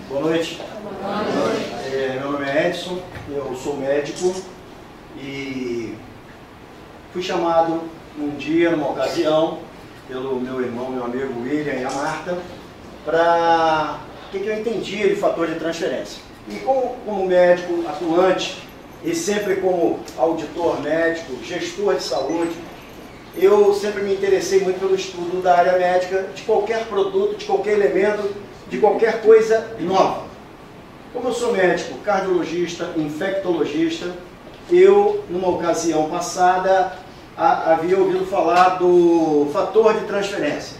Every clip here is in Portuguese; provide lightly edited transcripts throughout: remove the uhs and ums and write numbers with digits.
Boa noite. Boa noite. Meu nome é Edson, eu sou médico e fui chamado um dia, numa ocasião, pelo meu irmão, meu amigo William e a Marta, para o que eu entendia de fator de transferência. E como médico atuante e sempre como auditor médico, gestor de saúde, eu sempre me interessei muito pelo estudo da área médica, de qualquer produto, de qualquer elemento, de qualquer coisa nova. Como eu sou médico, cardiologista, infectologista, eu, numa ocasião passada, havia ouvido falar do fator de transferência.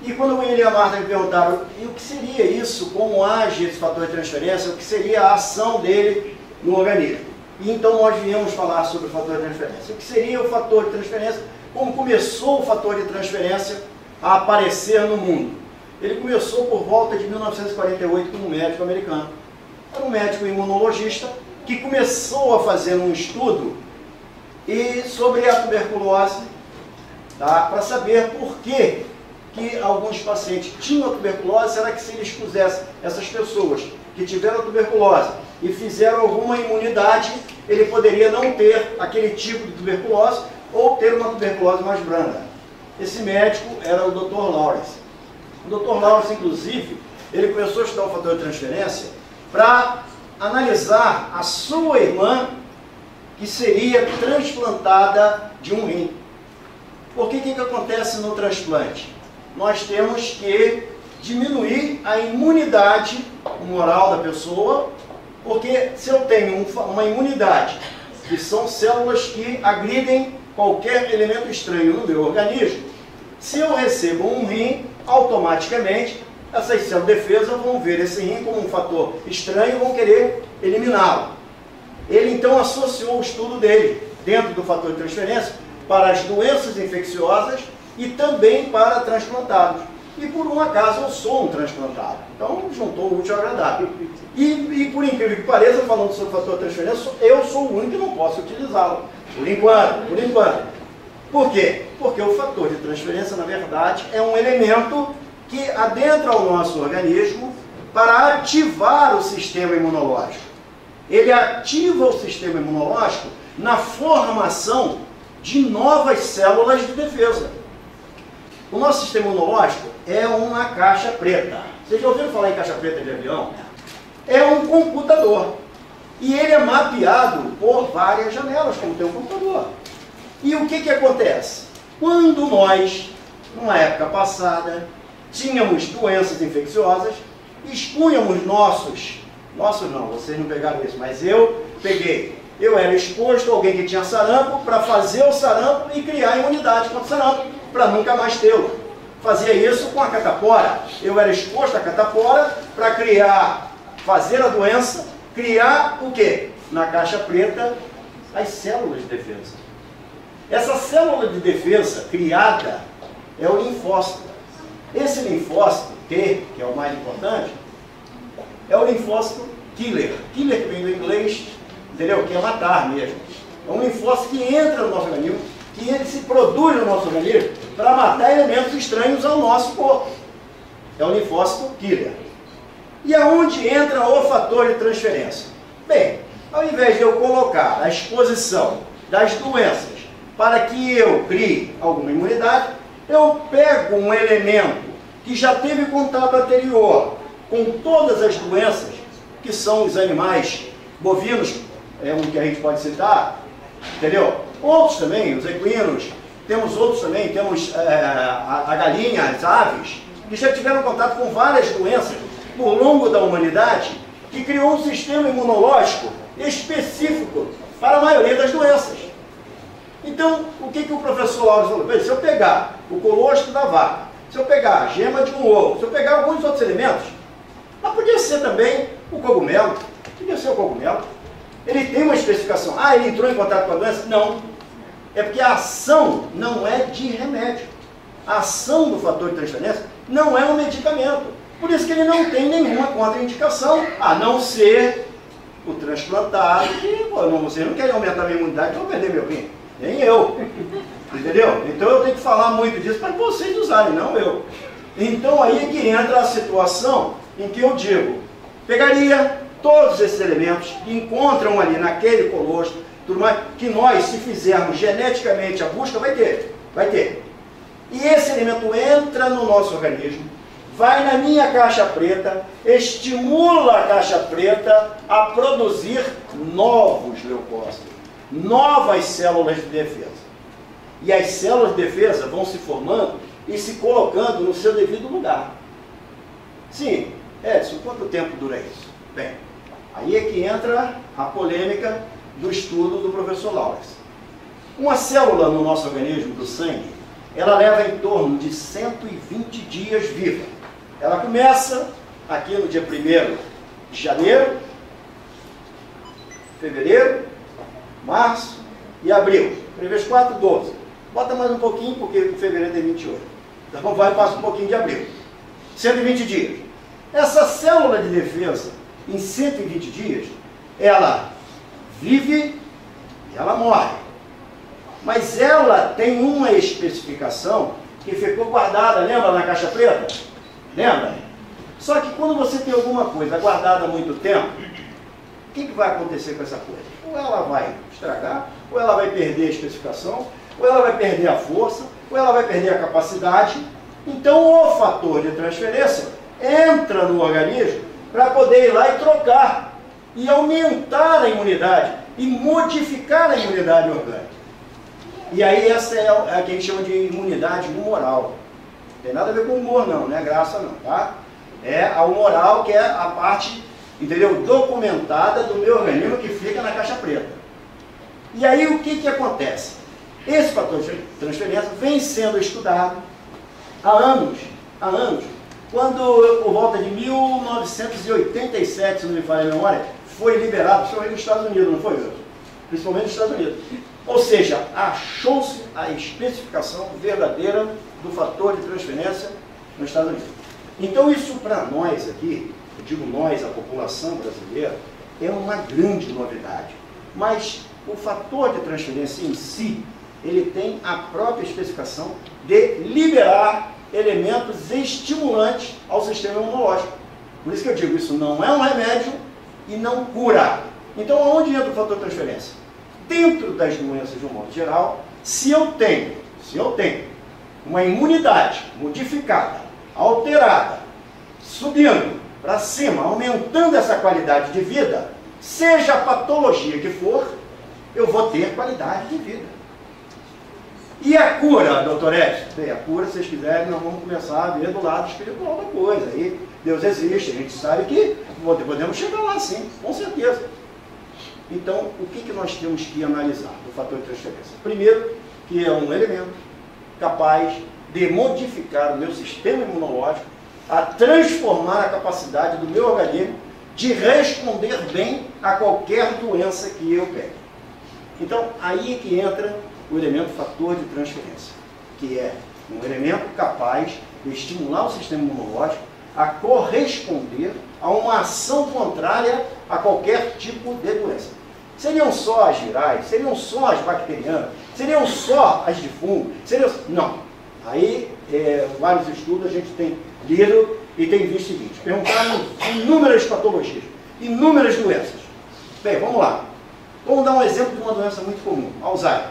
E quando o William e a Marta me perguntaram e o que seria isso, como age esse fator de transferência, o que seria a ação dele no organismo. E então nós viemos falar sobre o fator de transferência. O que seria o fator de transferência, como começou o fator de transferência a aparecer no mundo. Ele começou por volta de 1948 com um médico americano. Era um médico imunologista que começou a fazer um estudo sobre a tuberculose, tá? Para saber por que alguns pacientes tinham a tuberculose. Será que se ele expusesse essas pessoas que tiveram a tuberculose e fizeram alguma imunidade, ele poderia não ter aquele tipo de tuberculose ou ter uma tuberculose mais branda. Esse médico era o Dr. Lawrence. O Dr. Lawrence, inclusive, ele começou a estudar o fator de transferência para analisar a sua irmã, que seria transplantada de um rim. Porque o que acontece no transplante? Nós temos que diminuir a imunidade humoral da pessoa, porque se eu tenho uma imunidade, que são células que agridem qualquer elemento estranho no meu organismo, se eu recebo um rim, automaticamente essas células de defesa vão ver esse rim como um fator estranho e vão querer eliminá-lo. Ele então associou o estudo dele, dentro do fator de transferência, para as doenças infecciosas e também para transplantados. E por um acaso eu sou um transplantado. Então juntou o útil ao agradável. E por incrível que pareça, falando sobre o fator de transferência, eu sou o único que não posso utilizá-lo. Por enquanto. Por quê? Porque o fator de transferência, na verdade, é um elemento que adentra o nosso organismo para ativar o sistema imunológico. Ele ativa o sistema imunológico na formação de novas células de defesa. O nosso sistema imunológico é uma caixa preta. Vocês já ouviram falar em caixa preta de avião? É um computador. E ele é mapeado por várias janelas, como tem um computador. E o que acontece? Quando nós, numa época passada, tínhamos doenças infecciosas, expunhamos nossos não, vocês não pegaram isso, mas eu peguei. Eu era exposto a alguém que tinha sarampo para fazer o sarampo e criar imunidade contra o sarampo, para nunca mais tê-lo. Fazia isso com a catapora. Eu era exposto à catapora para fazer a doença, criar o quê? Na caixa preta, as células de defesa. Essa célula de defesa criada é o linfócito. Esse linfócito T, que é o mais importante, é o linfócito killer. Killer que vem do inglês, entendeu? Que é matar mesmo. É um linfócito que entra no nosso organismo, que ele se produz no nosso organismo para matar elementos estranhos ao nosso corpo. É o linfócito killer. E aonde entra o fator de transferência? Bem, ao invés de eu colocar a exposição das doenças para que eu crie alguma imunidade, eu pego um elemento que já teve contato anterior com todas as doenças, que são os animais bovinos, é um que a gente pode citar, entendeu? Outros também, os equinos, temos outros também, temos a galinha, as aves, que já tiveram contato com várias doenças por longo da humanidade, que criou um sistema imunológico específico para a maioria das doenças. Então, o que o professor Lawrence falou? Se eu pegar o colostro da vaca, se eu pegar a gema de um ovo, se eu pegar alguns outros elementos, mas podia ser também o cogumelo, podia ser o cogumelo. Ele tem uma especificação. Ah, ele entrou em contato com a doença? Não. É porque a ação não é de remédio. A ação do fator de transferência não é um medicamento. Por isso que ele não tem nenhuma contraindicação, a não ser o transplantado, que, pô, vocês não querem aumentar a minha imunidade, então eu vou perder meu rim. Nem eu. Entendeu? Então eu tenho que falar muito disso para vocês usarem, não eu. Então aí é que entra a situação em que eu digo, pegaria todos esses elementos que encontram ali naquele colostro, tudo mais, que nós, se fizermos geneticamente a busca, vai ter. E esse elemento entra no nosso organismo, vai na minha caixa preta, estimula a caixa preta a produzir novos leucócitos, novas células de defesa. E as células de defesa vão se formando e se colocando no seu devido lugar. Sim, Edson, quanto tempo dura isso? Bem, aí é que entra a polêmica do estudo do professor Lawrence. Uma célula no nosso organismo, do sangue, ela leva em torno de 120 dias viva. Ela começa aqui no dia 1º de janeiro, fevereiro, março e abril. 1 vezes 4, 12. Bota mais um pouquinho, porque fevereiro tem 28. Então vai, passa um pouquinho de abril. 120 dias. Essa célula de defesa, em 120 dias, ela vive e ela morre. Mas ela tem uma especificação que ficou guardada, lembra na caixa preta? Lembra? Só que quando você tem alguma coisa guardada há muito tempo, o que vai acontecer com essa coisa? Ou ela vai estragar, ou ela vai perder a especificação, ou ela vai perder a força, ou ela vai perder a capacidade. Então o fator de transferência entra no organismo para poder ir lá e trocar, e aumentar a imunidade, e modificar a imunidade orgânica. E aí essa é a que a gente chama de imunidade humoral. Não tem nada a ver com humor não, não é graça não, tá? É a humoral, que é a parte, entendeu, documentada do meu organismo, que fica na caixa preta. E aí o que acontece? Esse fator de transferência vem sendo estudado há anos, quando por volta de 1987, se não me falha a memória, foi liberado, principalmente nos Estados Unidos, não foi, Wilson? Principalmente nos Estados Unidos. Ou seja, achou-se a especificação verdadeira do fator de transferência nos Estados Unidos. Então isso para nós aqui, eu digo nós, a população brasileira, é uma grande novidade. Mas o fator de transferência em si, ele tem a própria especificação de liberar elementos estimulantes ao sistema imunológico. Por isso que eu digo, isso não é um remédio e não cura. Então, aonde entra o fator de transferência? Dentro das doenças de um modo geral, se eu tenho uma imunidade modificada, alterada, subindo para cima, aumentando essa qualidade de vida, seja a patologia que for, eu vou ter qualidade de vida. E a cura, doutor Edson? Bem, a cura, se vocês quiserem, nós vamos começar a ver do lado espiritual da coisa. Aí Deus existe, a gente sabe que podemos chegar lá sim, com certeza. Então, o que nós temos que analisar do fator de transferência? Primeiro, que é um elemento capaz de modificar o meu sistema imunológico, a transformar a capacidade do meu organismo de responder bem a qualquer doença que eu pegue. Então, aí é que entra o elemento fator de transferência, que é um elemento capaz de estimular o sistema imunológico a corresponder a uma ação contrária a qualquer tipo de doença. Seriam só as virais, seriam só as bacterianas, seriam só as de fungo, não. Aí, vários estudos a gente tem lido e tem visto o seguinte, perguntaram inúmeras patologias, inúmeras doenças. Bem, vamos lá. Vamos dar um exemplo de uma doença muito comum, Alzheimer.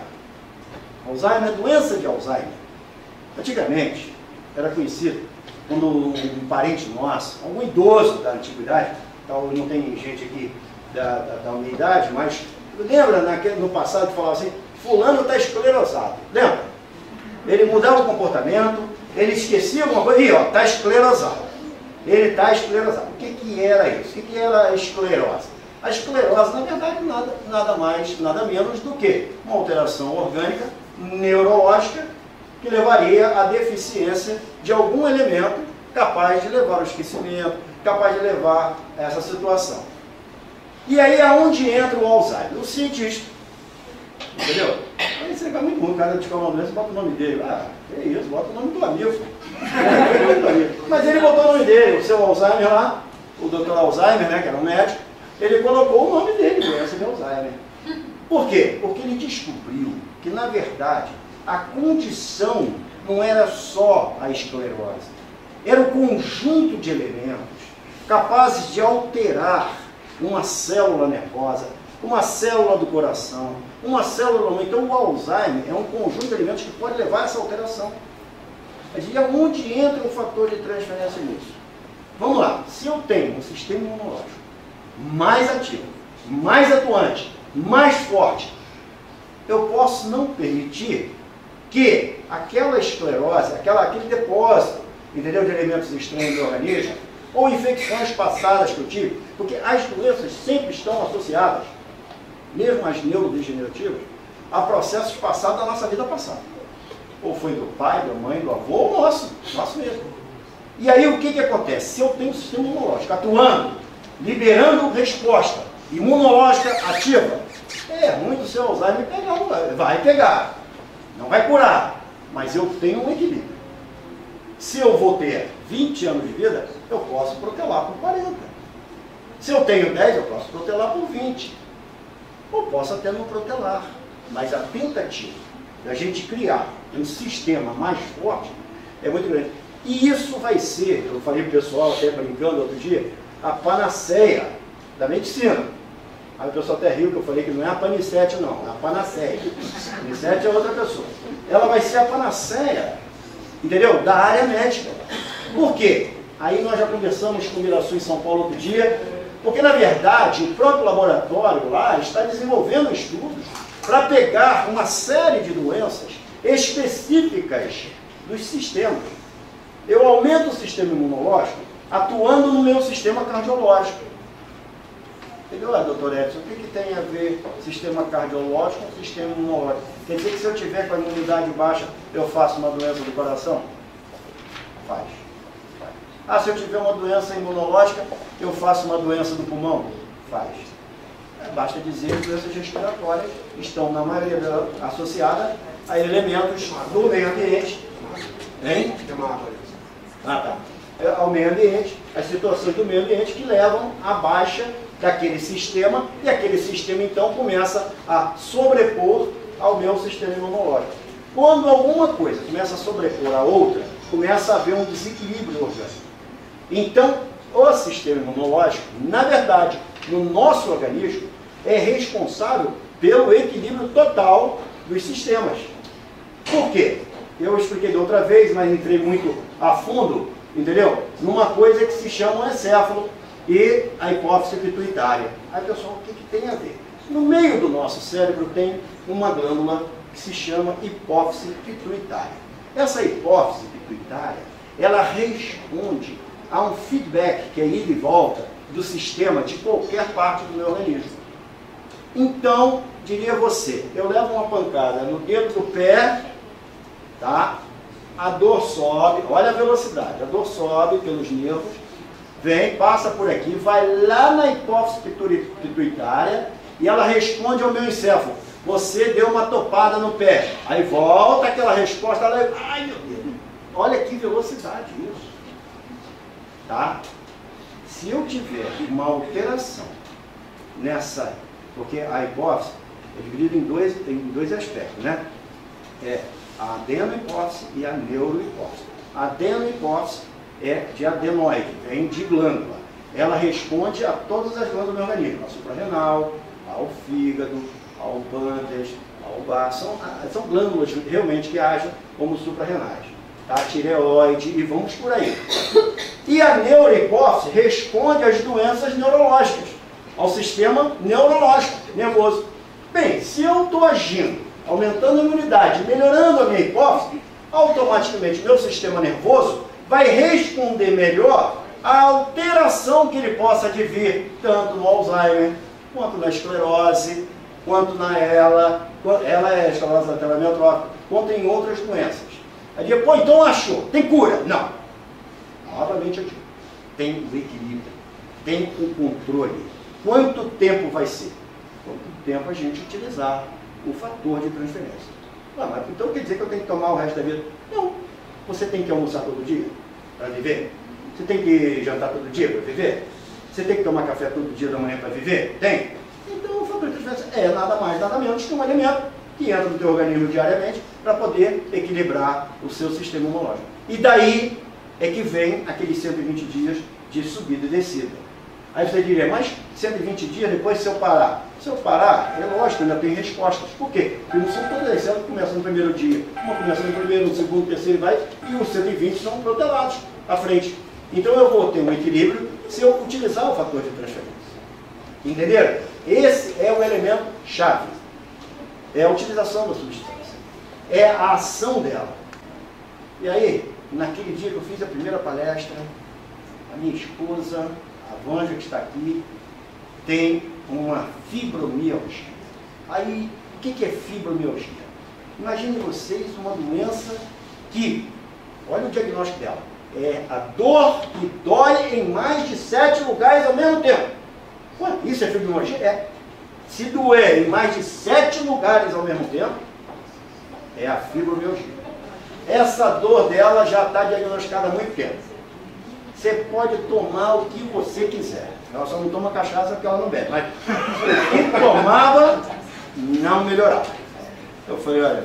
Alzheimer, doença de Alzheimer. Antigamente, era conhecido quando um parente nosso, algum idoso da antiguidade, tal, não tem gente aqui da minha idade, mas lembra no passado que falava assim, fulano está esclerosado, lembra? Ele mudava o comportamento, ele esquecia alguma coisa, e ó, está esclerosado. Ele está esclerosado. O que era isso? O que era a esclerose? A esclerose, na verdade, nada mais, nada menos do que uma alteração orgânica, neurológica, que levaria à deficiência de algum elemento capaz de levar ao esquecimento, capaz de levar a essa situação. E aí, aonde entra o Alzheimer? O cientista. Entendeu? Aí você fica muito ruim, o cara de uma doença, bota o nome dele. Ah, que isso, bota o nome do amigo. Mas ele botou o nome dele, o seu Alzheimer lá, o Dr. Alzheimer, né, que era um médico, ele colocou o nome dele, doença de Alzheimer. Por quê? Porque ele descobriu que, na verdade, a condição não era só a esclerose, era o conjunto de elementos capazes de alterar uma célula nervosa, uma célula do coração, uma célula... Então o Alzheimer é um conjunto de elementos que pode levar a essa alteração. E onde entra o fator de transferência nisso? Vamos lá, se eu tenho um sistema imunológico mais ativo, mais atuante, mais forte, eu posso não permitir que aquela esclerose, aquele depósito, entendeu, de elementos estranhos do organismo, ou infecções passadas que eu tive, porque as doenças sempre estão associadas, mesmo as neurodegenerativas, a processos passados da nossa vida passada. Ou foi do pai, da mãe, do avô, ou nosso mesmo. E aí o que acontece? Se eu tenho um sistema imunológico atuando, liberando resposta imunológica ativa, é ruim do seu Alzheimer pegar, vai pegar, não vai curar, mas eu tenho um equilíbrio. Se eu vou ter 20 anos de vida, eu posso protelar por 40. Se eu tenho 10, eu posso protelar por 20. Ou posso até não protelar. Mas a tentativa da gente criar um sistema mais forte é muito grande. E isso vai ser, eu falei para o pessoal, até brincando outro dia, a panaceia da medicina. Aí o pessoal até riu que eu falei que não é a panicete não, é a panaceia. A panicete é outra pessoa. Ela vai ser a panaceia, entendeu? Da área médica. Por quê? Aí nós já conversamos com o Miraçu em São Paulo outro dia, porque na verdade o próprio laboratório lá está desenvolvendo estudos para pegar uma série de doenças específicas dos sistemas. Eu aumento o sistema imunológico atuando no meu sistema cardiológico. Entendeu, doutor Edson? O que tem a ver sistema cardiológico com sistema imunológico? Quer dizer que se eu tiver com a imunidade baixa, eu faço uma doença do coração? Faz. Ah, se eu tiver uma doença imunológica, eu faço uma doença do pulmão? Faz. Basta dizer que doenças respiratórias estão, na maioria delas, associadas a elementos do meio ambiente. Hein? Ah, tá. Ao meio ambiente, as situações do meio ambiente que levam à baixa daquele sistema, e aquele sistema então começa a sobrepor ao meu sistema imunológico. Quando alguma coisa começa a sobrepor a outra, começa a haver um desequilíbrio orgânico. Então, o sistema imunológico, na verdade, no nosso organismo, é responsável pelo equilíbrio total dos sistemas. Por quê? Eu expliquei da outra vez, mas entrei muito a fundo, entendeu? Numa coisa que se chama o encéfalo e a hipófise pituitária. Aí, pessoal, o que tem a ver? No meio do nosso cérebro tem uma glândula que se chama hipófise pituitária. Essa hipófise pituitária, ela responde a um feedback, que é ida e volta, do sistema de qualquer parte do meu organismo. Então, diria você, eu levo uma pancada no dedo do pé, tá? A dor sobe, olha a velocidade, a dor sobe pelos nervos, vem, passa por aqui, vai lá na hipófise pituitária e ela responde ao meu encéfalo. Você deu uma topada no pé. Aí volta aquela resposta, ela... ai meu Deus, olha que velocidade isso. Tá? Se eu tiver uma alteração nessa, porque a hipófise é dividida em dois aspectos, né? É a adenohipófise e a neurohipófise. A adenohipófise é de adenoide, vem de glândula. Ela responde a todas as glândulas do organismo, a suprarrenal, ao fígado, ao pâncreas, ao baço. São glândulas realmente que agem como suprarrenais. A tireoide e vamos por aí. E a neurohipófise responde às doenças neurológicas, ao sistema neurológico, nervoso. Bem, se eu estou agindo, aumentando a imunidade, melhorando a minha hipófise, automaticamente meu sistema nervoso vai responder melhor à alteração que ele possa advir, tanto no Alzheimer, quanto na esclerose, quanto na ela é esclerose lateral amiotrófica, quanto em outras doenças. Aí depois, então achou, tem cura? Não. Novamente eu digo, tem o equilíbrio, tem o controle. Quanto tempo vai ser? Quanto tempo a gente utilizar o fator de transferência. Ah, mas então quer dizer que eu tenho que tomar o resto da vida? Não. Você tem que almoçar todo dia para viver? Você tem que jantar todo dia para viver? Você tem que tomar café todo dia da manhã para viver? Tem. Então o fator de transferência é nada mais, nada menos que um alimento que entra no teu organismo diariamente para poder equilibrar o seu sistema imunológico. E daí é que vem aqueles 120 dias de subida e descida. Aí você diria, mas 120 dias depois se eu parar? Se eu parar, é lógico, ainda tem respostas. Por quê? Porque não são todas as células que começam no primeiro dia. Uma começa no primeiro, no segundo, no terceiro e vai, e os 120 são protelados à frente. Então eu vou ter um equilíbrio se eu utilizar o fator de transferência. Entenderam? Esse é o elemento chave. É a utilização da substância. É a ação dela. E aí, naquele dia que eu fiz a primeira palestra, a minha esposa, a Vânia, que está aqui, tem uma fibromialgia. Aí, o que é fibromialgia? Imagine vocês uma doença que, olha o diagnóstico dela, é a dor que dói em mais de 7 lugares ao mesmo tempo. Ué, isso é fibromialgia? É. Se doer em mais de 7 lugares ao mesmo tempo, é a fibromialgia. Essa dor dela já está diagnosticada há muito tempo. Você pode tomar o que você quiser. Ela só não toma cachaça porque ela não bebe. Mas quem tomava, não melhorava. Eu falei, olha,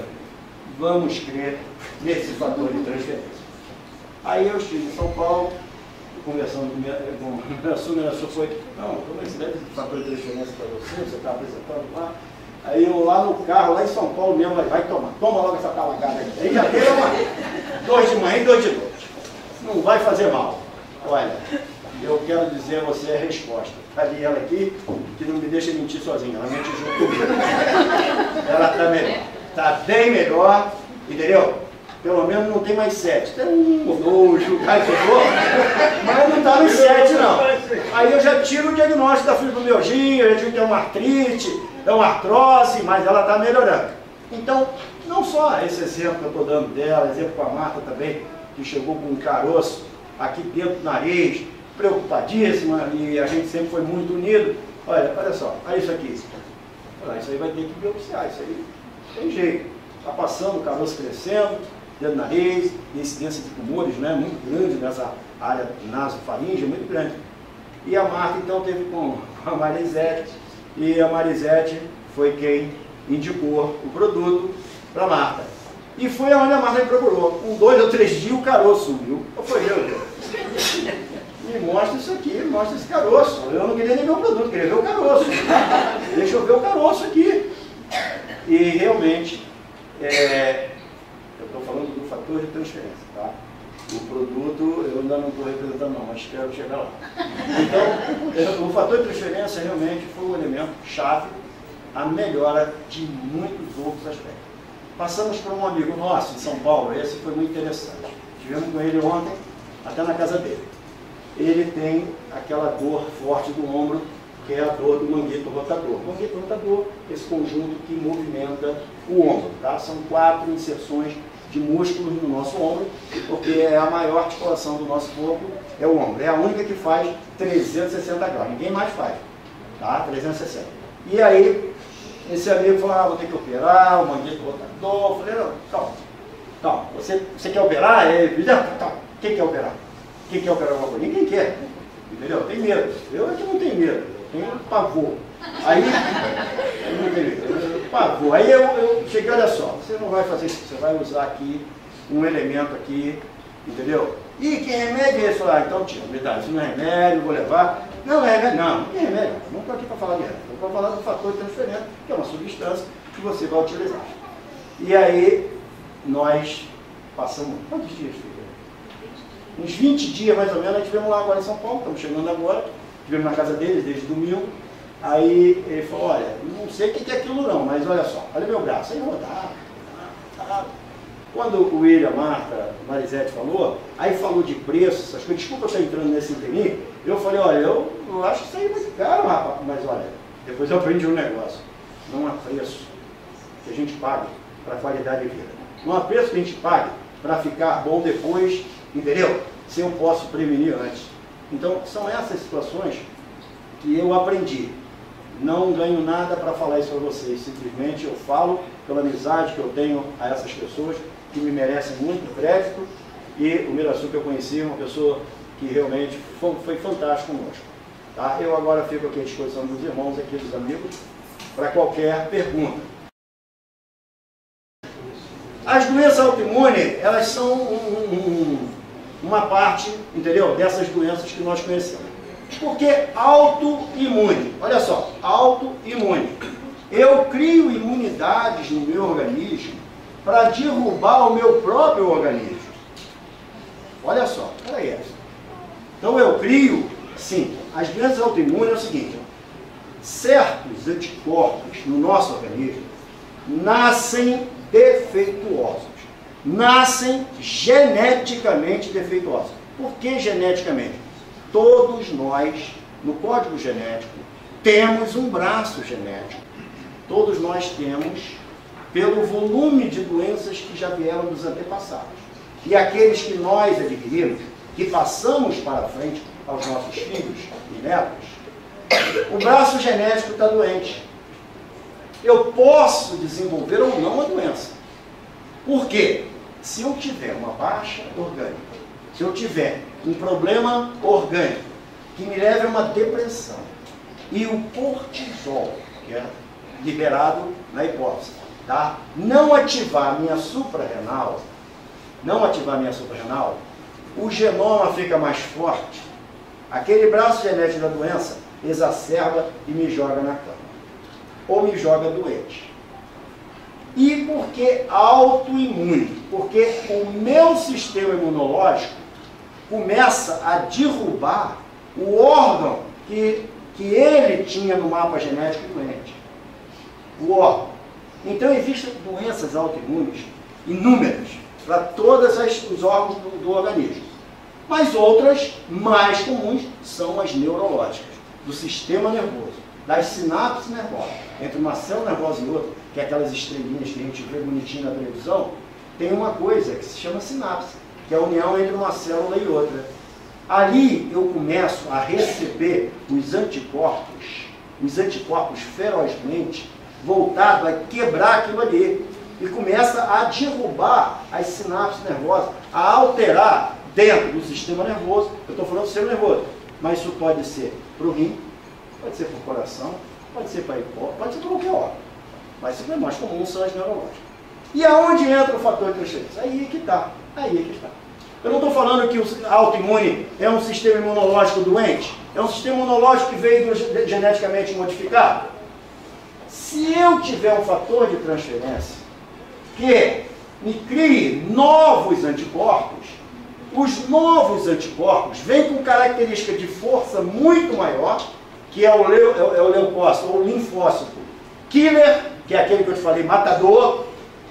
vamos crer nesse fator de transferência. Aí eu estive em São Paulo, conversando com a sua foi, não, como é que você deve esse fator de transferência para você? Você está apresentando lá. Aí eu lá no carro, lá em São Paulo mesmo, vai tomar. Toma logo essa talagada aí. Aí já deu uma 2 de manhã e 2 de noite. Não vai fazer mal. Olha, eu quero dizer a você a resposta. Ali ela aqui, que não me deixa mentir sozinha, ela mente junto comigo. Ela está melhor. Está bem melhor, entendeu? Pelo menos não tem mais 7. Tem 1 ou 2 lugares que eu vou, mas não está nos 7 não. Aí eu já tiro o diagnóstico da fibromialgia, eu já digo que é uma artrite, é uma artrose, mas ela está melhorando. Então, não só esse exemplo que eu estou dando dela, exemplo com a Marta também, que chegou com um caroço aqui dentro do nariz, preocupadíssima, e a gente sempre foi muito unido. Olha só, olha isso aqui. Olha, isso aí vai ter que biopsiar, isso aí tem jeito. Está passando, o caroço crescendo, dentro do nariz, incidência de tumores, né, muito grande nessa área nasofaríngea, muito grande. E a Marta então teve com a Marisete, e a Marisete foi quem indicou o produto para a Marta. E foi aonde a Marta me procurou. Com 2 ou 3 dias o caroço sumiu. Eu falei, meu Deus, me mostra isso aqui, me mostra esse caroço. Eu não queria nem ver o produto, queria ver o caroço. Deixa eu ver o caroço aqui. E realmente, eu estou falando do fator de transferência, tá? O produto eu ainda não estou representando não, mas quero chegar lá. Então, o fator de transferência realmente foi um elemento chave à melhora de muitos outros aspectos. Passamos por um amigo nosso em São Paulo, esse foi muito interessante. Estivemos com ele ontem, até na casa dele. Ele tem aquela dor forte do ombro, que é a dor do manguito rotador. O manguito rotador, esse conjunto que movimenta o ombro, tá? São 4 inserções de músculos no nosso ombro, porque é a maior articulação do nosso corpo, é o ombro. É a única que faz 360 graus, ninguém mais faz, tá? 360. E aí, esse amigo falou, vou ter que operar, o manguito rotador. Eu falei, não, calma, você quer operar? Calma, quem quer operar? Quem quer operar alguma coisa? Ninguém quer, entendeu? Tem medo. Eu é que não tenho medo, eu tenho pavor. Aí, eu não tenho medo, pavor. Aí eu cheguei, olha só, você não vai fazer isso, você vai usar aqui um elemento aqui, entendeu? E que remédio é esse? Então tira, verdade, isso não é remédio, vou levar. Não é remédio, não é remédio. Não estou aqui para falar de remédio, estou para falar do fator de transferência, que é uma substância que você vai utilizar. E aí, nós passamos, quantos dias, filho? Uns 20 dias mais ou menos, nós estivemos lá agora em São Paulo, estamos chegando agora, estivemos na casa deles desde domingo. Aí ele falou, olha, não sei o que é aquilo não, mas olha só, olha meu braço, aí rodava. Quando o William, a Marta, a Marisete aí falou de preço, essas coisas, desculpa eu estar entrando nesse interim, eu falei, olha, eu acho isso aí muito caro, rapaz, mas olha, depois eu aprendi um negócio, não há preço que a gente pague para qualidade de vida, não há preço que a gente pague para ficar bom depois, entendeu? Se eu posso prevenir antes. Então, são essas situações que eu aprendi. Não ganho nada para falar isso para vocês, simplesmente eu falo pela amizade que eu tenho a essas pessoas que me merecem muito crédito, e o Miraçu que eu conheci é uma pessoa que realmente foi fantástico conosco. Tá? Eu agora fico aqui à disposição dos irmãos, aqui dos amigos, para qualquer pergunta. As doenças autoimunes, elas são uma parte, entendeu, dessas doenças que nós conhecemos. Porque autoimune, olha só, autoimune. Eu crio imunidades no meu organismo para derrubar o meu próprio organismo. Olha só, peraí. Então eu crio, sim, as doenças autoimunes é o seguinte, certos anticorpos no nosso organismo nascem defeituosos, nascem geneticamente defeituosos. Por que geneticamente? Todos nós, no código genético, temos um braço genético. Todos nós temos, pelo volume de doenças que já vieram dos antepassados. E aqueles que nós adquirimos, que passamos para frente aos nossos filhos e netos, o braço genético está doente. Eu posso desenvolver ou não a doença. Por quê? Se eu tiver uma baixa orgânica, se eu tiver um problema orgânico que me leve a uma depressão, e o cortisol, que é liberado na hipófise, tá? não ativar minha suprarrenal, o genoma fica mais forte, aquele braço genético da doença exacerba e me joga na cama, ou me joga doente. E por que autoimune? Porque o meu sistema imunológico começa a derrubar o órgão que ele tinha no mapa genético doente. O órgão. Então existem doenças autoimunes inúmeras para todos os órgãos do organismo. Mas outras mais comuns são as neurológicas, do sistema nervoso, das sinapses nervosas. Entre uma célula nervosa e outra, que é aquelas estrelinhas que a gente vê bonitinho na televisão, tem uma coisa que se chama sinapse, que é a união entre uma célula e outra. Ali eu começo a receber os anticorpos ferozmente voltados a quebrar aquilo ali. E começa a derrubar as sinapses nervosas, a alterar dentro do sistema nervoso. Eu estou falando do sistema nervoso, mas isso pode ser para o rim, pode ser para o coração, pode ser para a hipófise, pode ser para qualquer órgão. Mas o mais comum são as neurológicas. E aonde entra o fator de transferência? Aí é que está. Eu não estou falando que o autoimune é um sistema imunológico doente, é um sistema imunológico que veio geneticamente modificado. Se eu tiver um fator de transferência que me crie novos anticorpos, os novos anticorpos vêm com característica de força muito maior, que é o leucócito, ou linfócito killer, que é aquele que eu te falei, matador.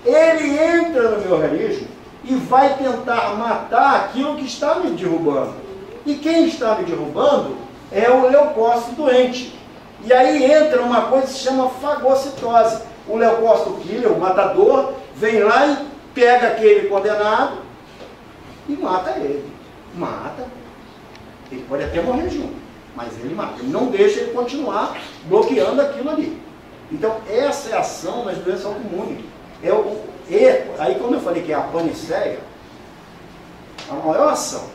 Ele entra no meu organismo e vai tentar matar aquilo que está me derrubando. E quem está me derrubando é o leucócito doente. E aí entra uma coisa que se chama fagocitose. O leucócito killer, o matador, vem lá e pega aquele condenado e mata ele. Mata. Ele pode até morrer junto, mas ele mata. Ele não deixa ele continuar bloqueando aquilo ali. Então, essa é a ação nas doenças autoimunes. Aí, quando eu falei que é a paniceia, a maior ação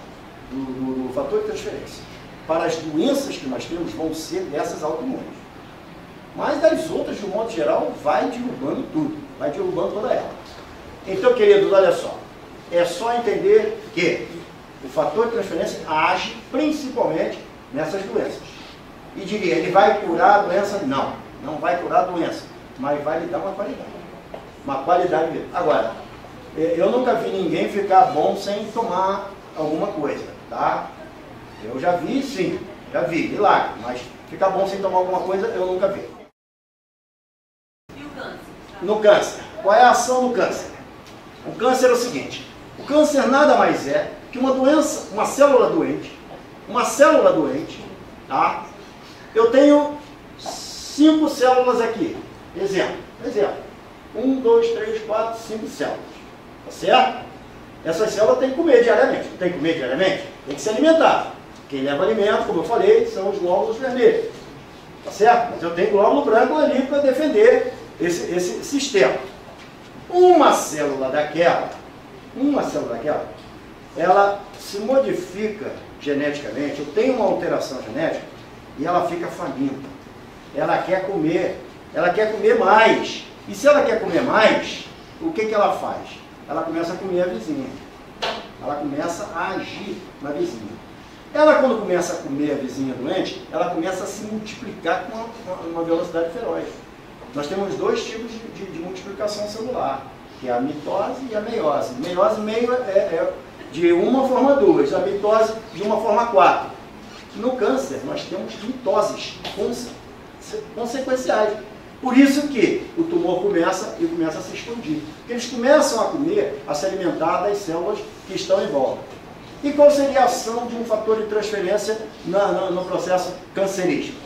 do fator de transferência para as doenças que nós temos vão ser dessas autoimunes. Mas das outras, de um modo geral, vai derrubando tudo, vai derrubando toda ela. Então, queridos, olha só, é só entender que o fator de transferência age principalmente nessas doenças. E diria, ele vai curar a doença? Não, não vai curar a doença, mas vai lhe dar uma qualidade. Uma qualidade mesmo. Agora, eu nunca vi ninguém ficar bom sem tomar alguma coisa, tá? Eu já vi, sim, já vi, milagre, mas ficar bom sem tomar alguma coisa eu nunca vi. E o câncer? No câncer, qual é a ação no câncer? O câncer é o seguinte, o câncer nada mais é que uma doença, uma célula doente, tá? Eu tenho 5 células aqui, exemplo. 1, 2, 3, 4, 5 células. Tá certo? Essas células têm que comer diariamente. Não tem que comer diariamente? Tem que se alimentar. Quem leva alimento, como eu falei, são os glóbulos vermelhos. Tá certo? Mas eu tenho glóbulo branco ali para defender esse sistema. Uma célula daquela, ela se modifica geneticamente. Eu tenho uma alteração genética e ela fica faminta. Ela quer comer mais. E se ela quer comer mais, o que ela faz? Ela começa a comer a vizinha. ela começa a agir na vizinha. Ela, quando começa a comer a vizinha doente, ela começa a se multiplicar com uma velocidade feroz. Nós temos dois tipos de multiplicação celular, que é a mitose e a meiose. Meiose meio é de uma forma 2, a mitose de uma forma 4. No câncer, nós temos mitoses consequenciais. Por isso que o tumor começa a se expandir. Porque eles começam a comer, a se alimentar das células que estão em volta. E qual seria a ação de um fator de transferência no processo cancerígeno?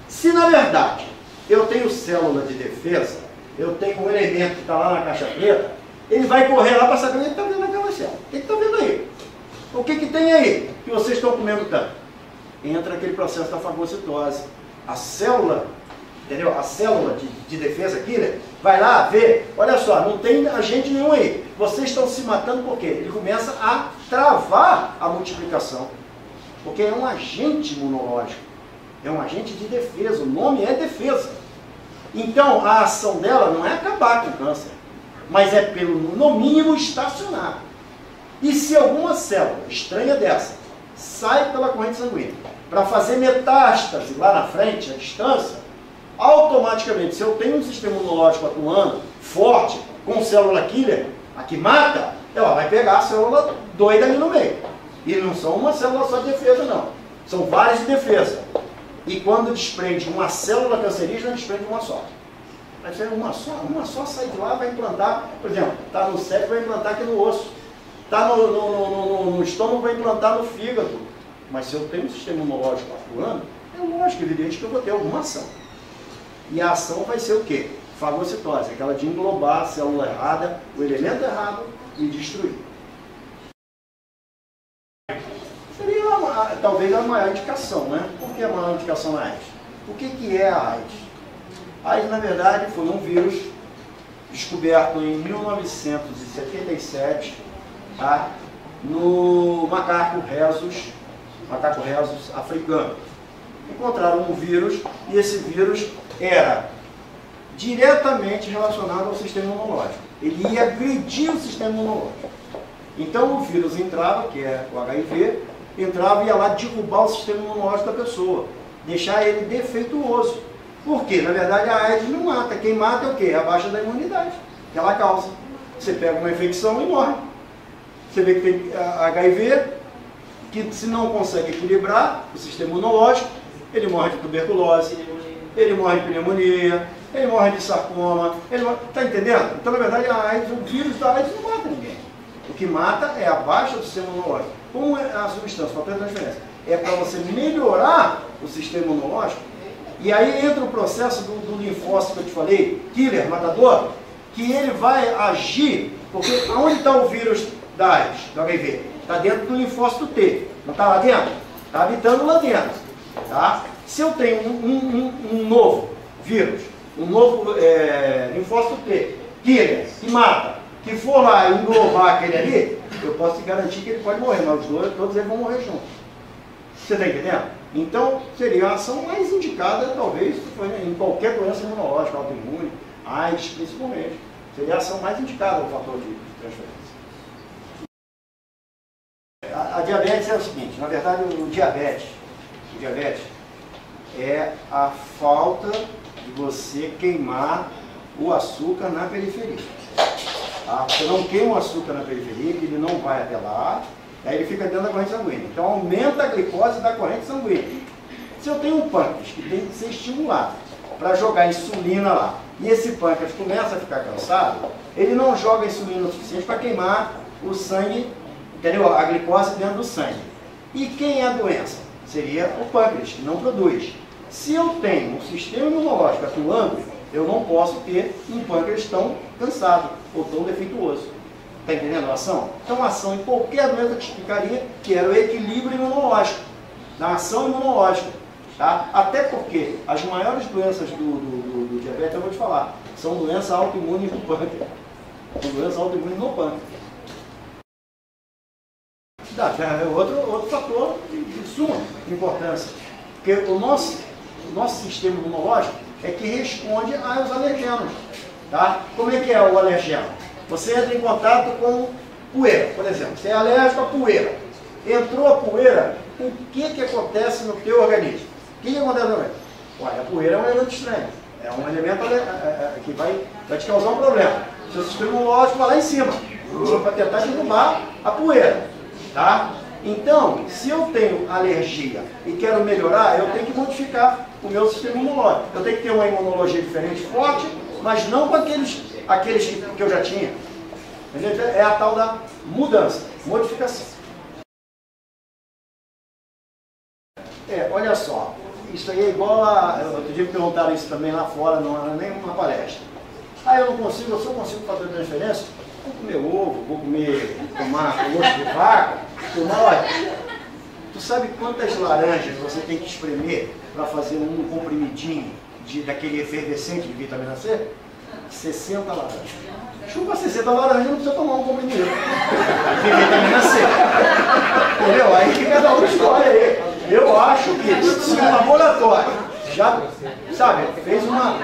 Se, na verdade, eu tenho célula de defesa, eu tenho um elemento que está lá na caixa preta, ele vai correr lá para saber o que está vendo naquela célula. O que está vendo aí? O que tem aí que vocês estão comendo tanto? Entra aquele processo da fagocitose. A célula, entendeu? A célula de defesa killer vai lá ver, olha só, não tem agente nenhum aí. Vocês estão se matando por quê? Ele começa a travar a multiplicação. Porque é um agente imunológico. É um agente de defesa. O nome é defesa. Então, a ação dela não é acabar com o câncer, mas é no mínimo, estacionar. E se alguma célula estranha dessa sai pela corrente sanguínea para fazer metástase lá na frente, à distância, automaticamente, se eu tenho um sistema imunológico atuando forte, com célula killer, a que mata, ela vai pegar a célula doida ali no meio. E não são uma célula só de defesa, não. São várias de defesa. E quando desprende uma célula cancerígena, desprende uma só. Vai ser uma só sai de lá, vai implantar, por exemplo, está no cérebro, vai implantar aqui no osso. Está no estômago, vai implantar no fígado. Mas se eu tenho um sistema imunológico atuando, é lógico, evidente que eu vou ter alguma ação. E a ação vai ser o quê? Fagocitose, aquela de englobar a célula errada, o elemento errado e destruir. Seria talvez a maior indicação, né? Por que a maior indicação na AIDS? O que é a AIDS? A AIDS, na verdade, foi um vírus descoberto em 1977, tá? No macaco rhesus africano. Encontraram um vírus e esse vírus era diretamente relacionado ao sistema imunológico. Ele ia agredir o sistema imunológico. Então o vírus entrava, que é o HIV, entrava e ia lá derrubar o sistema imunológico da pessoa, deixar ele defeituoso. Por quê? Na verdade a AIDS não mata. Quem mata é o quê? A baixa da imunidade, que ela causa. Você pega uma infecção e morre. Você vê que tem HIV, que se não consegue equilibrar o sistema imunológico, ele morre de tuberculose, ele morre de pneumonia, ele morre de sarcoma, está entendendo? Então, na verdade, a AIDS, o vírus da AIDS não mata ninguém. O que mata é a baixa do sistema imunológico. Como é a substância, o fator de transferência? É para você melhorar o sistema imunológico. E aí entra o processo do linfócito que eu te falei, killer, matador, que ele vai agir, porque onde está o vírus da AIDS, do HIV? Está dentro do linfócito T. Não está lá dentro? Está habitando lá dentro. Tá? Se eu tenho um novo vírus, um novo linfócito T, killer, que mata, que for lá e englobar aquele ali, eu posso te garantir que ele pode morrer, mas os dois, todos eles vão morrer juntos. Você está entendendo? Então, seria a ação mais indicada, talvez, em qualquer doença imunológica, autoimune, AIDS principalmente. Seria a ação mais indicada ao fator de transferência. A diabetes é o seguinte, na verdade o diabetes é a falta de você queimar o açúcar na periferia. Tá? Você não queima o açúcar na periferia, que ele não vai até lá, aí ele fica dentro da corrente sanguínea. Então aumenta a glicose da corrente sanguínea. Se eu tenho um pâncreas que tem que ser estimulado para jogar insulina lá, e esse pâncreas começa a ficar cansado, ele não joga insulina o suficiente para queimar o sangue, entendeu? A glicose dentro do sangue. E quem é a doença? Seria o pâncreas, que não produz. Se eu tenho um sistema imunológico atuando, eu não posso ter um pâncreas tão cansado ou tão defeituoso. Está entendendo a ação? Então a ação em qualquer doença te explicaria que era o equilíbrio imunológico, da ação imunológica. Tá? Até porque as maiores doenças do diabetes, eu vou te falar, são doenças autoimunes do pâncreas. São doenças autoimunes no pâncreas. É outro fator de suma importância. Porque o nosso sistema imunológico é que responde aos alergenos. Tá? Como é que é o alergeno? Você entra em contato com Poeira, por exemplo. Você é alérgico à poeira. Entrou a poeira, o que acontece no teu organismo? O que acontece no organismo? Olha, a poeira é um elemento estranho. É um elemento que vai te causar um problema. Seu sistema imunológico vai lá em cima para tentar derrubar a poeira. Tá? Então, se eu tenho alergia e quero melhorar, eu tenho que modificar o meu sistema imunológico. Eu tenho que ter uma imunologia diferente, forte, mas não com aqueles que eu já tinha. Entendeu? É a tal da mudança, modificação. Olha só, isso aí é igual a... Outro dia me perguntaram isso também lá fora, não era nem uma palestra. Eu só consigo fazer transferência, vou comer ovo, tomar osso de vaca, olha, tu sabe quantas laranjas você tem que espremer para fazer um comprimidinho daquele efervescente de vitamina C? 60 laranjas. Chupa 60 laranjas, não precisa tomar um comprimido de vitamina C. Entendeu? Aí cada um escolhe aí. Eu acho que se o laboratório já, sabe, fez uma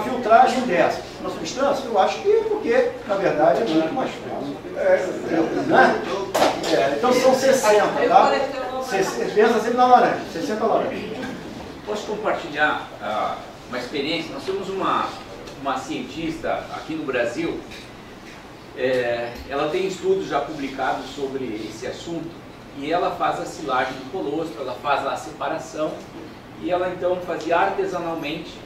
filtragem dessa, uma substância, eu acho que porque, na verdade, é muito mais fácil. Né? Então são 60, tá? Pensa sempre na laranja, 60 laranjas. Posso compartilhar uma experiência? Nós temos uma cientista aqui no Brasil, ela tem estudos já publicados sobre esse assunto, e ela faz a silagem do colostro, ela faz a separação, e ela então fazia artesanalmente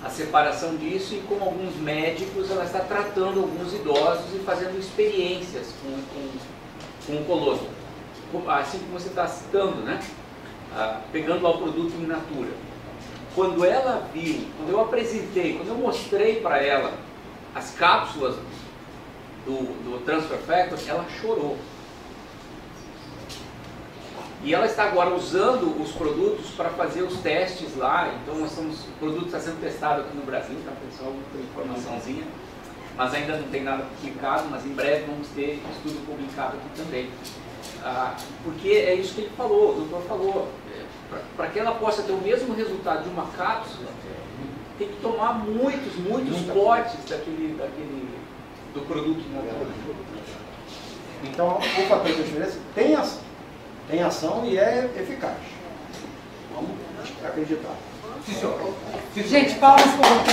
a separação disso, e com alguns médicos ela está tratando alguns idosos e fazendo experiências com o colostro, assim como você está citando, né? Pegando lá o produto in natura. Quando ela viu, quando eu apresentei, quando eu mostrei para ela as cápsulas do Transfer Factor, ela chorou. E ela está agora usando os produtos para fazer os testes lá. Então o produto está sendo testado aqui no Brasil, tá, pessoal? Muita informaçãozinha, mas ainda não tem nada publicado, mas em breve vamos ter estudo publicado aqui também. Porque é isso que ele falou, o doutor falou, para que ela possa ter o mesmo resultado de uma cápsula, tem que tomar muitos potes do produto natural. Então o fator de transferência tem ação e é eficaz. Vamos acreditar. Gente, palmas para o